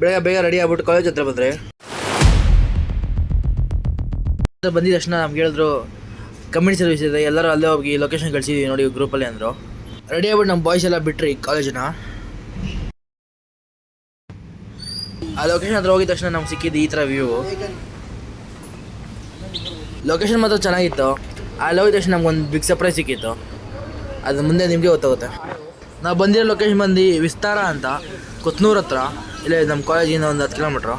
ಬೇಗ ರೆಡಿ ಆಗ್ಬಿಟ್ಟು ಕಾಲೇಜ್ ಹತ್ರ ಬಂದರೆ ಬಂದಿದ ತಕ್ಷಣ ನಮ್ಗೆ ಹೇಳಿದ್ರು ಕಮ್ಯುನಿಟಿ ಸರ್ವಿಸ್ ಇದೆ, ಎಲ್ಲರೂ ಅಲ್ಲೇ ಹೋಗಿ ಲೊಕೇಶನ್ ಕಳಿಸಿದ್ವಿ ನೋಡಿ ಗ್ರೂಪಲ್ಲಿ ಅಂದರು. ರೆಡಿ ಆಗ್ಬಿಟ್ಟು ನಮ್ಮ ಬಾಯ್ಸ್ ಎಲ್ಲ ಬಿಟ್ರಿ ಕಾಲೇಜಿನ. ಆ ಲೊಕೇಶನ್ ಹತ್ರ ಹೋಗಿದ ತಕ್ಷಣ ನಮ್ಗೆ ಸಿಕ್ಕಿದ್ದು ಈ ಥರ ವ್ಯೂ. ಲೊಕೇಶನ್ ಮಾತ್ರ ಚೆನ್ನಾಗಿತ್ತು. ಅಲ್ಲಿ ಹೋಗಿದ ತಕ್ಷಣ ನಮ್ಗೊಂದು ಬಿಗ್ ಸರ್ಪ್ರೈಸ್ ಸಿಕ್ಕಿತ್ತು, ಅದು ಮುಂದೆ ನಿಮಗೆ ಗೊತ್ತಾಗುತ್ತೆ. ನಾವು ಬಂದಿರೋ ಲೊಕೇಶನ್ ಬಂದು ವಿಸ್ತಾರ ಅಂತ, ಕೊತ್ನೂರು ಹತ್ರ, ಇಲ್ಲೇ ನಮ್ಮ ಕಾಲೇಜಿಂದ ಒಂದು 10 ಕಿಲೋಮೀಟ್ರು.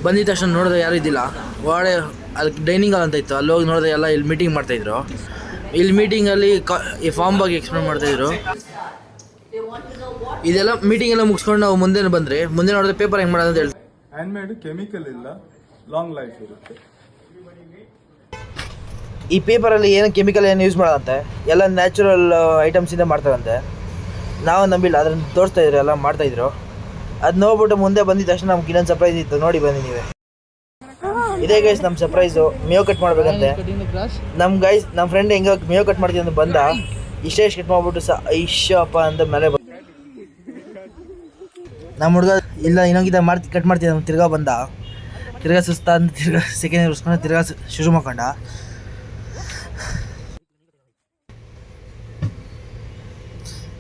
ಬಂದಿದ ತಕ್ಷಣ ನೋಡಿದ್ರೆ ಯಾರೂ ಇದ್ದಿಲ್ಲ. ಒಳಗಡೆ ಅಲ್ಲಿ ಡೈನಿಂಗ್ ಹಾಲ್ ಅಂತ ಇತ್ತು, ಅಲ್ಲಿ ಹೋಗಿ ನೋಡಿದ್ರೆ ಎಲ್ಲ ಇಲ್ಲಿ ಮೀಟಿಂಗ್ ಮಾಡ್ತಾಯಿದ್ರು. ಇಲ್ಲಿ ಮೀಟಿಂಗಲ್ಲಿ ಈ ಫಾರ್ಮ್ ಬಗ್ಗೆ ಎಕ್ಸ್ಪ್ಲೇನ್ ಮಾಡ್ತಾಯಿದ್ರು. ಇದೆಲ್ಲ ಮೀಟಿಂಗ್ ಎಲ್ಲ ಮುಗಿಸ್ಕೊಂಡು ನಾವು ಮುಂದೆ ಬಂದರೆ ಮುಂದೆ ನೋಡಿದ್ರೆ ಪೇಪರ್ ಹೆಂಗೆ ಮಾಡೋದು ಅಂತ ಹೇಳ್ತಾರೆ. ಹ್ಯಾಂಡ್ಮೇಡ್ ಕೆಮಿಕಲ್ ಇಲ್ಲ, ಲಾಂಗ್ ಲೈಫ್ ಇರುತ್ತೆ. ಈ ಪೇಪರಲ್ಲಿ ಏನು ಕೆಮಿಕಲ್ ಏನು ಯೂಸ್ ಮಾಡೋದಂತೆ, ಎಲ್ಲ ನ್ಯಾಚುರಲ್ ಐಟಮ್ಸಿಂದ ಮಾಡ್ತಾರಂತೆ. ನಾವು ನಂಬಿಲ್ಲ, ಅದನ್ನು ತೋರಿಸ್ತಾಯಿದ್ರು, ಎಲ್ಲ ಮಾಡ್ತಾಯಿದ್ರು. ಅದು ನೋಡ್ಬಿಟ್ಟು ಮುಂದೆ ಬಂದಿದ್ದ ತಕ್ಷಣ ನಮ್ಗೆ ಇನ್ನೊಂದು ಸರ್ಪ್ರೈಸ್ ಇತ್ತು, ನೋಡಿ ಬನ್ನಿ ನೀವೇ. ಇದೇ ಗೈಸ್ ನಮ್ಮ ಸರ್ಪ್ರೈಸು, ಮೇವು ಕಟ್ ಮಾಡ್ಬೇಕಂತೆ. ನಮ್ಮ ಫ್ರೆಂಡ್ ಹೆಂಗೆ ಮೇವು ಕಟ್ ಮಾಡ್ತೀವಿ ಅಂತ ಬಂದ, ಇಷ್ಟೇ ಕಟ್ ಮಾಡ್ಬಿಟ್ಟು ಇಷ್ಟಪ್ಪ ಅಂತ ಮೇಲೆ ನಮ್ಮ ಹುಡುಗ ಇಲ್ಲ ಇನ್ನೊಂಗಿದ ಕಟ್ ಮಾಡ್ತೀವಿ ನಮ್ಮ ತಿರ್ಗಾ ಸುಸ್ತ ಅಂತ ಸೆಕೆಂಡ್ ಉರ್ಸ್ಕೊಂಡು ತಿರ್ಗಾ ಶುರು ಮಾಡ್ಕೊಂಡ.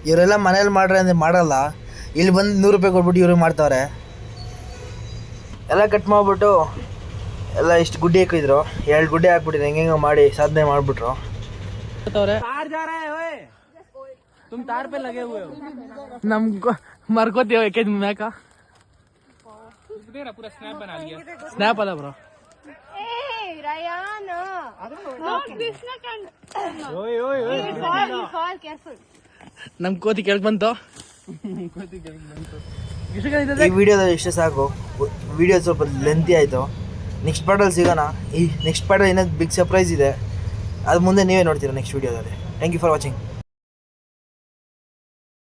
ಇವರೆಲ್ಲ ಮನೇಲಿ ಮಾಡ್ರೆ ಅಂದರೆ ಮಾಡಲ್ಲ, ಇಲ್ಲಿ ಬಂದು 100 ರೂಪಾಯಿ ಕೊಟ್ಬಿಟ್ಟು ಇವ್ರಿಗೆ ಮಾಡ್ತಾವ್ರೆ. ಎಲ್ಲ ಕಟ್ ಮಾಡಿಬಿಟ್ಟು ಎಲ್ಲ ಇಷ್ಟು ಗುಡ್ಡೆ ಹಾಕಿದ್ರು, 2 ಗುಡ್ಡೆ ಹಾಕ್ಬಿಟ್ಟಿದ್ರು, ಹೆಂಗೆ ಮಾಡಿ ಸಾಧನೆ ಮಾಡಿಬಿಟ್ರು. ನಮ್ಗೆ ಮರ್ಕೋತೀವಿ ಯಾಕೆ ಮ್ಯಾಕ ಸ್ನ್ಯಾಪ್ ಅಲ್ಲ ಬ್ರೋ. ನಮ್ ಕೋತಿ ಕೇಳಕ್ ಬಂತು. ಈ ವಿಡಿಯೋದಲ್ಲಿ ಇಷ್ಟೇ ಸಾಕು. ವಿಡಿಯೋ ಸ್ವಲ್ಪ ಲೆಂತಿ ಆಯಿತು. ನೆಕ್ಸ್ಟ್ ಪಾರ್ಟಲ್ಲಿ ಸಿಗೋಣ. ಈ ನೆಕ್ಸ್ಟ್ ಪಾರ್ಟಲ್ಲಿ ಇನ್ನೊಂದು ಬಿಗ್ ಸರ್ಪ್ರೈಸ್ ಇದೆ, ಅದು ಮುಂದೆ ನೀವೇ ನೋಡ್ತೀರಾ ನೆಕ್ಸ್ಟ್ ವಿಡಿಯೋದಲ್ಲಿ. Thank you for watching.